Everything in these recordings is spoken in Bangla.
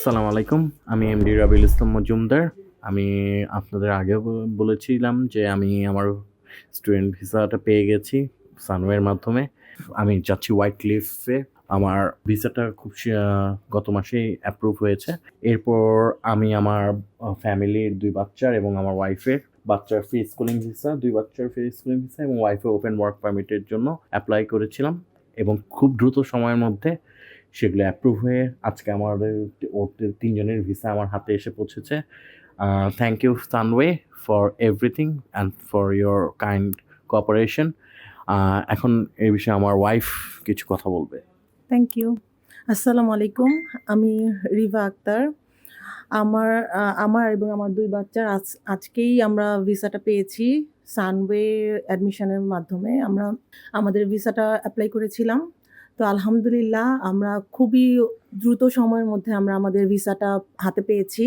আসসালামু আলাইকুম। আমি এমডি রাবিউল ইসলাম মজুমদার। আমি আপনাদের আগেও বলেছিলাম যে আমি আমার স্টুডেন্ট ভিসাটা পেয়ে গেছি সানওয়ের মাধ্যমে। আমি যাচ্ছি হোয়াইট ক্লিফে। আমার ভিসাটা গত মাসেই অ্যাপ্রুভ হয়েছে। এরপর আমি আমার ফ্যামিলির ২ বাচ্চার এবং আমার ওয়াইফের বাচ্চার ফ্রি স্কুলিং ভিসা, ২ বাচ্চার ফ্রি স্কুলিং ভিসা এবং ওয়াইফের ওপেন ওয়ার্ক পারমিটের জন্য এপ্লাই করেছিলাম এবং খুব দ্রুত সময়ের মধ্যে সেগুলো অ্যাপ্রুভ হয়ে আজকে আমাদের ওদের ৩ জনের ভিসা আমার হাতে এসে পৌঁছেছে। Thank you Sunway for everything and for your kind cooperation. এখন এই বিষয়ে আমার ওয়াইফ কিছু কথা বলবে। Thank you. আসসালামু আলাইকুম। আমি রিভা আক্তার। আমার এবং আমার ২ বাচ্চার আজকেই আমরা ভিসাটা পেয়েছি। সানওয়ে অ্যাডমিশনের মাধ্যমে আমরা আমাদের ভিসাটা এপ্লাই করেছিলাম। তো আলহামদুলিল্লাহ আমরা খুবই দ্রুত সময়ের মধ্যে আমরা আমাদের ভিসাটা হাতে পেয়েছি।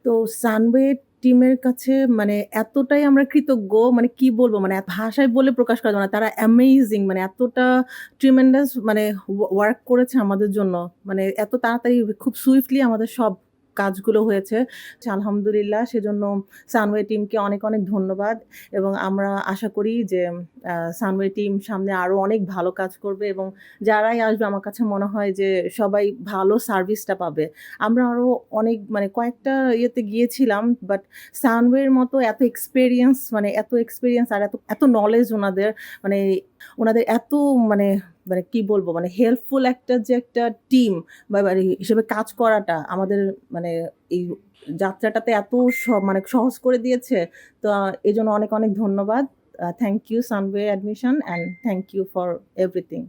তো সানওয়ে টিমের কাছে মানে এতটাই আমরা কৃতজ্ঞ, মানে কি বলবো, মানে ভাষায় বলে প্রকাশ করা যাবে না। তারা অ্যামেজিং, মানে এতটা ট্রিমেন্ডাস, মানে ওয়ার্ক করেছে আমাদের জন্য। মানে এত তাড়াতাড়ি খুব সুইফটলি আমাদের সব কাজগুলো হয়েছে। আলহামদুলিল্লাহ, সেজন্য সানওয়ে টিমকে অনেক, অনেক ধন্যবাদ এবং আমরা আশা করি যে সানওয়ে টিম সামনে আরো অনেক ভালো কাজ করবে এবং যারাই আসবে আমার কাছে মনে হয় যে সবাই ভালো সার্ভিসটা পাবে। আমরা আরো অনেক, মানে কয়েকটা ইয়েতে গিয়েছিলাম, বাট সানওয়ের মতো এত এক্সপেরিয়েন্স, মানে এত এক্সপেরিয়েন্স আর এত, এত নলেজ ওনাদের, মানে ওনাদের এত, মানে মানে কি বলবো, মানে হেল্পফুল একটা যে একটা টিম বা হিসেবে কাজ করাটা আমাদের, মানে এই যাত্রাটাতে এত মানে সহজ করে দিয়েছে। তো এজন্য অনেক, অনেক ধন্যবাদ। Thank you Sunway admission and thank you for everything.